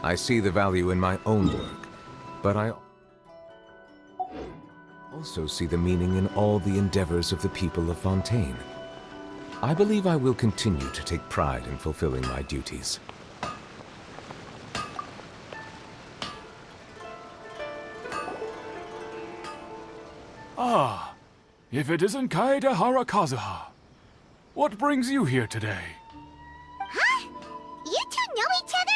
I see the value in my own work, but I also see the meaning in all the endeavors of the people of Fontaine. I believe I will continue to take pride in fulfilling my duties. Ah, if it isn't Kaedehara Kazuha. What brings you here today? Huh? You two know each other?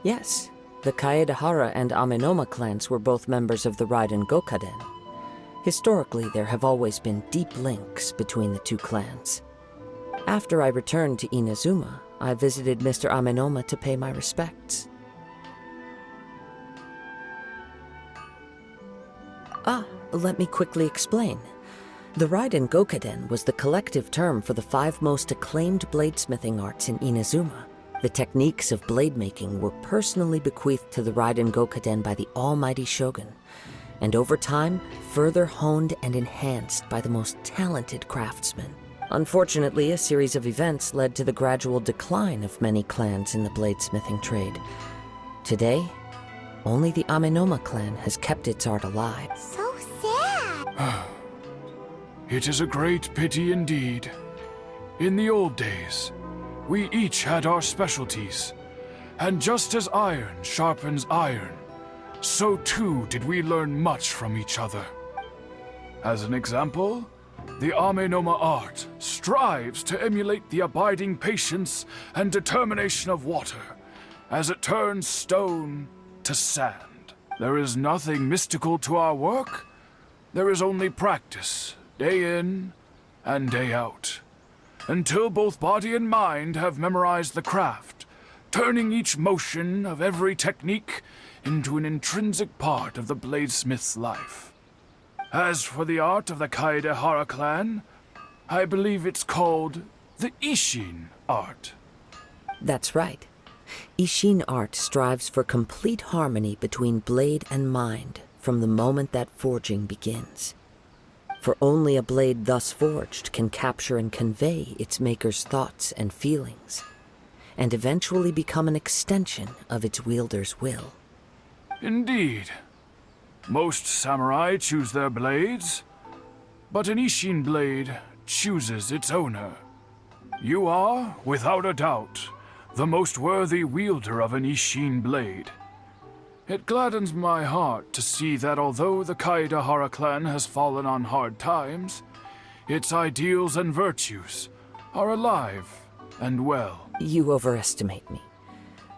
Yes, the Kaedehara and Amenoma clans were both members of the Raiden Gokaden. Historically, there have always been deep links between the two clans. After I returned to Inazuma, I visited Mr. Amenoma to pay my respects. Let me quickly explain. The Raiden Gokaden was the collective term for the 5 most acclaimed bladesmithing arts in Inazuma. The techniques of blade making were personally bequeathed to the Raiden Gokaden by the almighty Shogun, and over time, further honed and enhanced by the most talented craftsmen. Unfortunately, a series of events led to the gradual decline of many clans in the bladesmithing trade. Today, only the Amenoma clan has kept its art alive. So sad. It is a great pity indeed. In the old days, we each had our specialties, and just as iron sharpens iron, so too did we learn much from each other. As an example, the Amenoma art strives to emulate the abiding patience and determination of water as it turns stone to sand. There is nothing mystical to our work. There is only practice, day in and day out, until both body and mind have memorized the craft, turning each motion of every technique into an intrinsic part of the bladesmith's life. As for the art of the Kaedehara clan, I believe it's called the Ishin art. That's right. Ishin art strives for complete harmony between blade and mind from the moment that forging begins. For only a blade thus forged can capture and convey its maker's thoughts and feelings, and eventually become an extension of its wielder's will. Indeed. Most samurai choose their blades, but an Ishin blade chooses its owner. You are, without a doubt, the most worthy wielder of an Ishin blade. It gladdens my heart to see that although the Kaedehara clan has fallen on hard times, its ideals and virtues are alive and well. You overestimate me.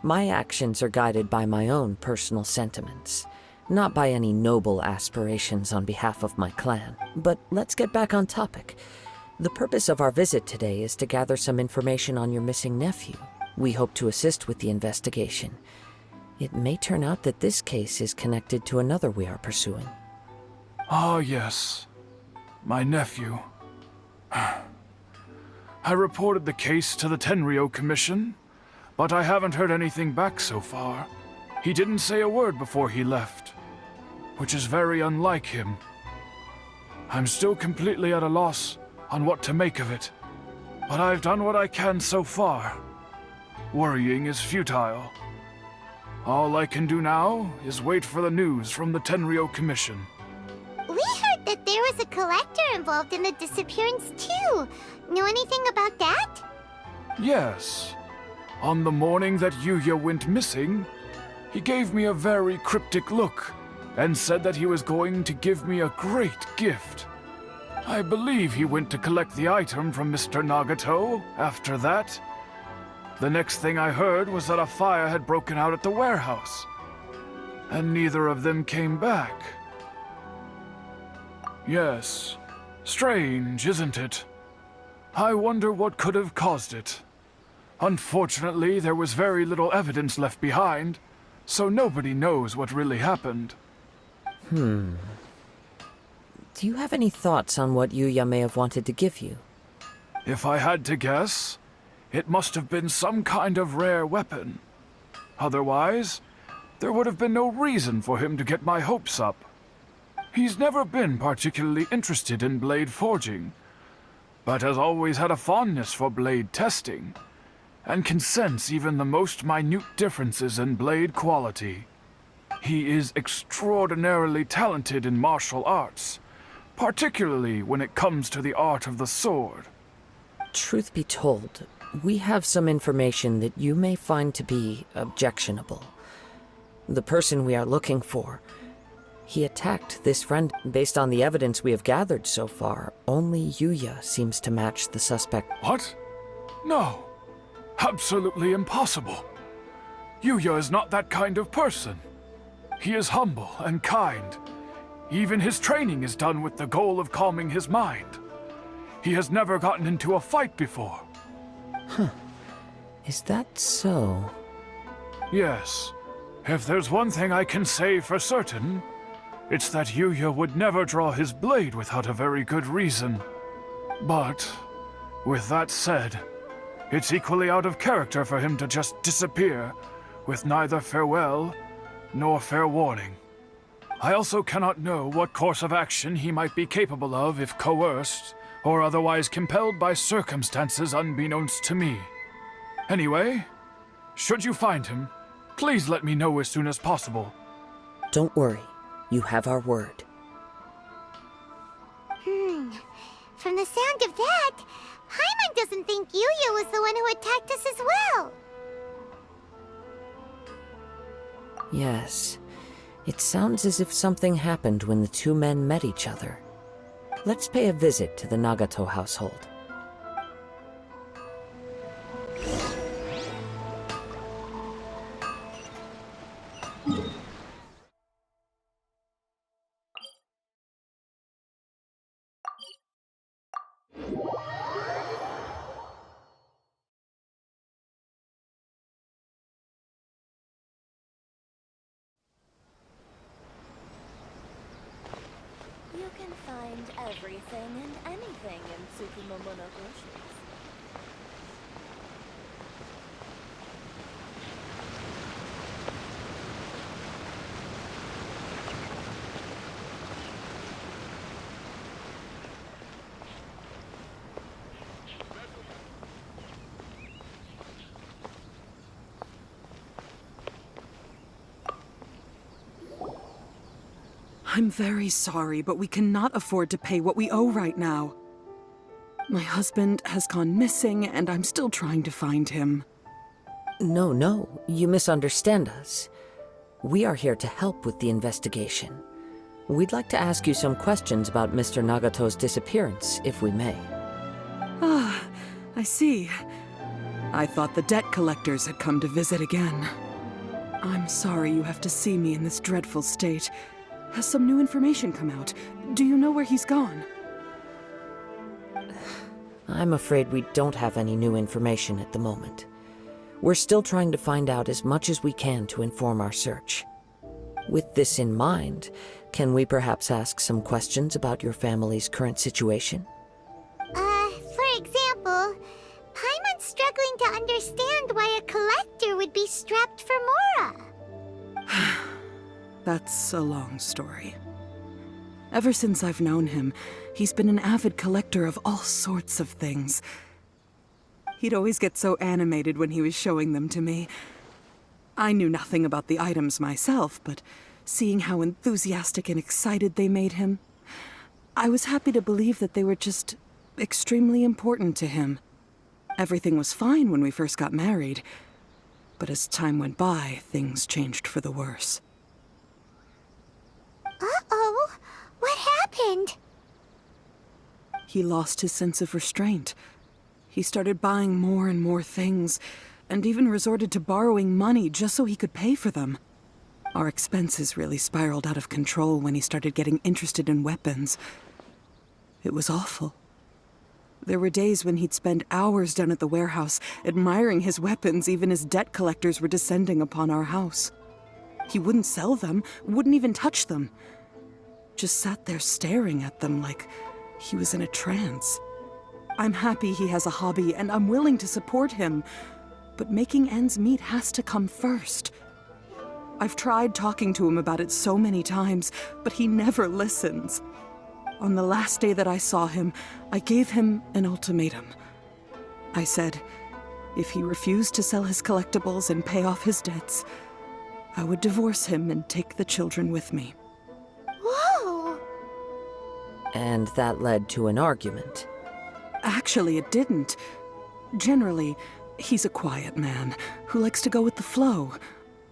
My actions are guided by my own personal sentiments, not by any noble aspirations on behalf of my clan. But let's get back on topic. The purpose of our visit today is to gather some information on your missing nephew. We hope to assist with the investigation. It may turn out that this case is connected to another we are pursuing. Ah, yes. My nephew. I reported the case to the Tenryou Commission, but I haven't heard anything back so far. He didn't say a word before he left, which is very unlike him. I'm still completely at a loss on what to make of it, but I've done what I can so far. Worrying is futile. All I can do now is wait for the news from the Tenryou Commission. We heard that there was a collector involved in the disappearance too. Know anything about that? Yes. On the morning that Yuya went missing, he gave me a very cryptic look and said that he was going to give me a great gift. I believe he went to collect the item from Mr. Nagato after that. The next thing I heard was that a fire had broken out at the warehouse, and neither of them came back. Yes, strange, isn't it? I wonder what could have caused it. Unfortunately, there was very little evidence left behind, so nobody knows what really happened. Do you have any thoughts on what Yuya may have wanted to give you? If I had to guess, it must have been some kind of rare weapon. Otherwise, there would have been no reason for him to get my hopes up. He's never been particularly interested in blade forging, but has always had a fondness for blade testing, and can sense even the most minute differences in blade quality. He is extraordinarily talented in martial arts, particularly when it comes to the art of the sword. Truth be told, we have some information that you may find to be objectionable. The person we are looking for, he attacked this friend. Based on the evidence we have gathered so far, only Yuya seems to match the suspect. What? No. Absolutely impossible. Yuya is not that kind of person. He is humble and kind. Even his training is done with the goal of calming his mind. He has never gotten into a fight before. Huh. Is that so? Yes. If there's one thing I can say for certain, it's that Yuya would never draw his blade without a very good reason. But, with that said, it's equally out of character for him to just disappear with neither farewell nor fair warning. I also cannot know what course of action he might be capable of if coerced or otherwise compelled by circumstances unbeknownst to me. Anyway, should you find him, please let me know as soon as possible. Don't worry. You have our word. From the sound of that, Paimon doesn't think Yuya was the one who attacked us as well. Yes. It sounds as if something happened when the two men met each other. Let's pay a visit to the Nagato household. You can find everything and anything in Tsukumomono groceries. I'm very sorry, but we cannot afford to pay what we owe right now. My husband has gone missing, and I'm still trying to find him. No, you misunderstand us. We are here to help with the investigation. We'd like to ask you some questions about Mr. Nagato's disappearance, if we may. Ah, I see. I thought the debt collectors had come to visit again. I'm sorry you have to see me in this dreadful state. Has some new information come out? Do you know where he's gone? I'm afraid we don't have any new information at the moment. We're still trying to find out as much as we can to inform our search. With this in mind, can we perhaps ask some questions about your family's current situation? For example, Paimon's struggling to understand why a collector would be strapped for Mora. That's a long story. Ever since I've known him, he's been an avid collector of all sorts of things. He'd always get so animated when he was showing them to me. I knew nothing about the items myself, but seeing how enthusiastic and excited they made him, I was happy to believe that they were just extremely important to him. Everything was fine when we first got married, but as time went by, things changed for the worse. Uh-oh, what happened? He lost his sense of restraint. He started buying more and more things, and even resorted to borrowing money just so he could pay for them. Our expenses really spiraled out of control when he started getting interested in weapons. It was awful. There were days when he'd spend hours down at the warehouse, admiring his weapons even as debt collectors were descending upon our house. He wouldn't sell them, wouldn't even touch them. Just sat there staring at them like he was in a trance. I'm happy he has a hobby, and I'm willing to support him. But making ends meet has to come first. I've tried talking to him about it so many times, but he never listens. On the last day that I saw him, I gave him an ultimatum. I said, If he refused to sell his collectibles and pay off his debts, I would divorce him and take the children with me. Whoa! And that led to an argument. Actually, it didn't. Generally, he's a quiet man who likes to go with the flow.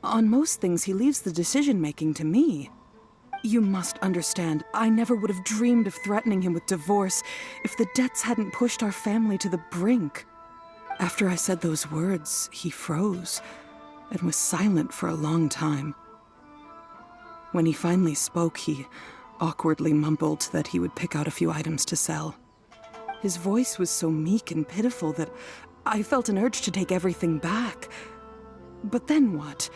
On most things, he leaves the decision-making to me. You must understand, I never would have dreamed of threatening him with divorce if the debts hadn't pushed our family to the brink. After I said those words, he froze and was silent for a long time. When he finally spoke, he awkwardly mumbled that he would pick out a few items to sell. His voice was so meek and pitiful that I felt an urge to take everything back. But then what?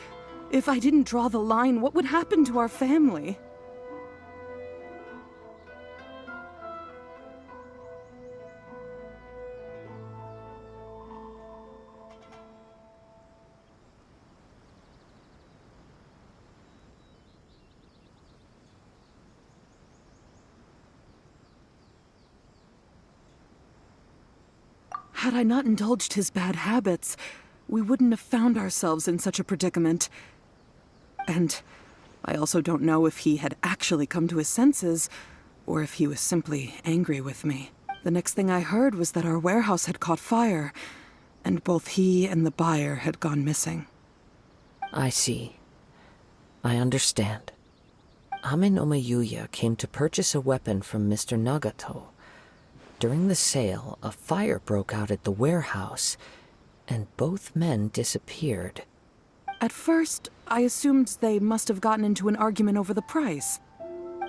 If I didn't draw the line, what would happen to our family? Had I not indulged his bad habits, we wouldn't have found ourselves in such a predicament. And I also don't know if he had actually come to his senses, or if he was simply angry with me. The next thing I heard was that our warehouse had caught fire, and both he and the buyer had gone missing. I see. I understand. Ame no Mayuya came to purchase a weapon from Mr. Nagato. During the sale, a fire broke out at the warehouse, and both men disappeared. At first, I assumed they must have gotten into an argument over the price.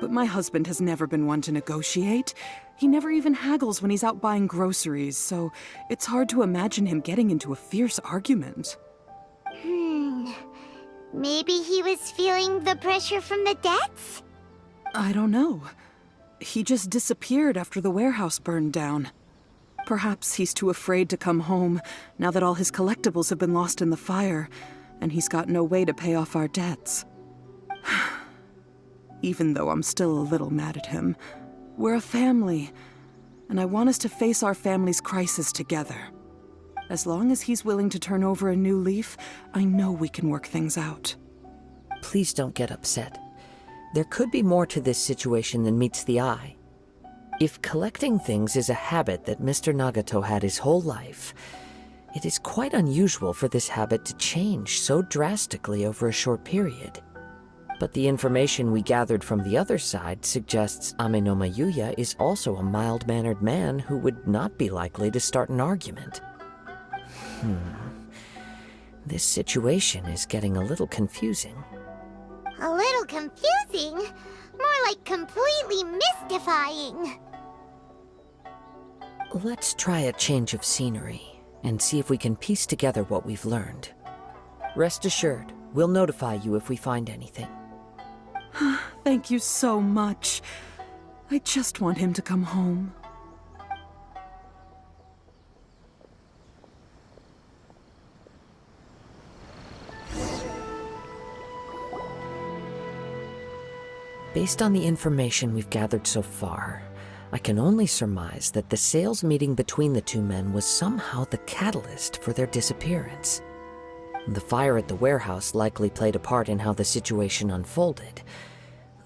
But my husband has never been one to negotiate. He never even haggles when he's out buying groceries, so it's hard to imagine him getting into a fierce argument. Maybe he was feeling the pressure from the debts? I don't know. He just disappeared after the warehouse burned down. Perhaps he's too afraid to come home now that all his collectibles have been lost in the fire, and he's got no way to pay off our debts. Even though I'm still a little mad at him, we're a family, and I want us to face our family's crisis together. As long as he's willing to turn over a new leaf, I know we can work things out. Please don't get upset. There could be more to this situation than meets the eye. If collecting things is a habit that Mr. Nagato had his whole life, it is quite unusual for this habit to change so drastically over a short period. But the information we gathered from the other side suggests Ame no Mayuya is also a mild-mannered man who would not be likely to start an argument. This situation is getting a little confusing. A little confusing? More like completely mystifying. Let's try a change of scenery and see if we can piece together what we've learned. Rest assured, we'll notify you if we find anything. Thank you so much. I just want him to come home. Based on the information we've gathered so far, I can only surmise that the sales meeting between the two men was somehow the catalyst for their disappearance. The fire at the warehouse likely played a part in how the situation unfolded,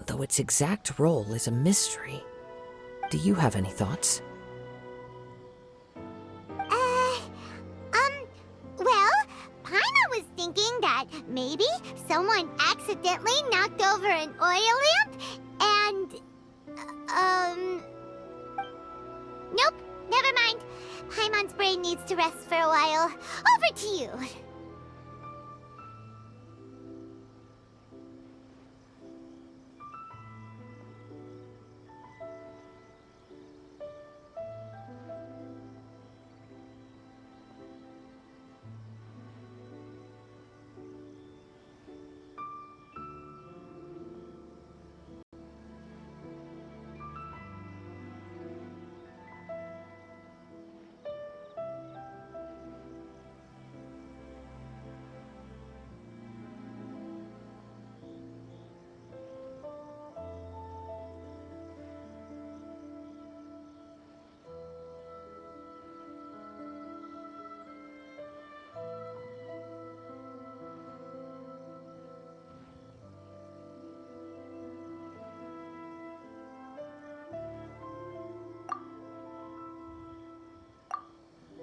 though its exact role is a mystery. Do you have any thoughts? Well, Paimon was thinking that maybe someone accidentally knocked over an oil lamp and... Nope, never mind. Paimon's brain needs to rest for a while. Over to you.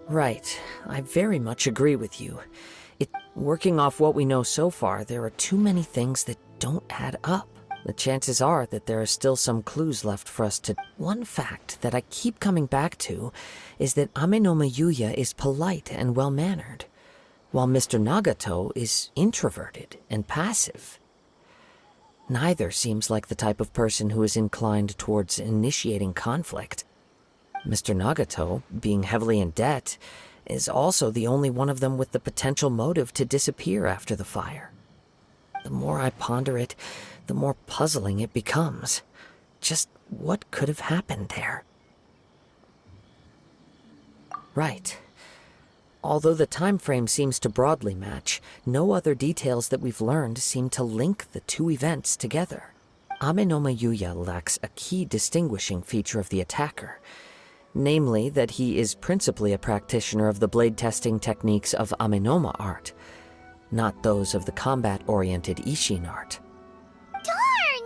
Right. I very much agree with you. Working off what we know so far, there are too many things that don't add up. The chances are that there are still some clues left for us to... One fact that I keep coming back to is that Amenoma Yuya is polite and well-mannered, while Mr. Nagato is introverted and passive. Neither seems like the type of person who is inclined towards initiating conflict. Mr. Nagato, being heavily in debt, is also the only one of them with the potential motive to disappear after the fire. The more I ponder it, the more puzzling it becomes. Just what could have happened there? Right. Although the time frame seems to broadly match, no other details that we've learned seem to link the two events together. Amenoma Yuya lacks a key distinguishing feature of the attacker, namely that he is principally a practitioner of the blade testing techniques of Amenoma art, not those of the combat-oriented Ishin art. Darn!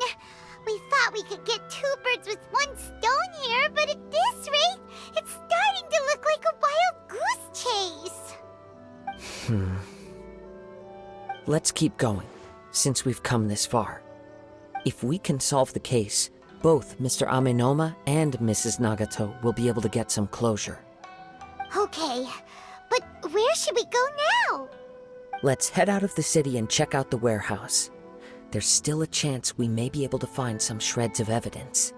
We thought we could get two birds with one stone here, but at this rate, it's starting to look like a wild goose chase. Let's keep going, since we've come this far. If we can solve the case, both Mr. Amenoma and Mrs. Nagato will be able to get some closure. Okay, but where should we go now? Let's head out of the city and check out the warehouse. There's still a chance we may be able to find some shreds of evidence.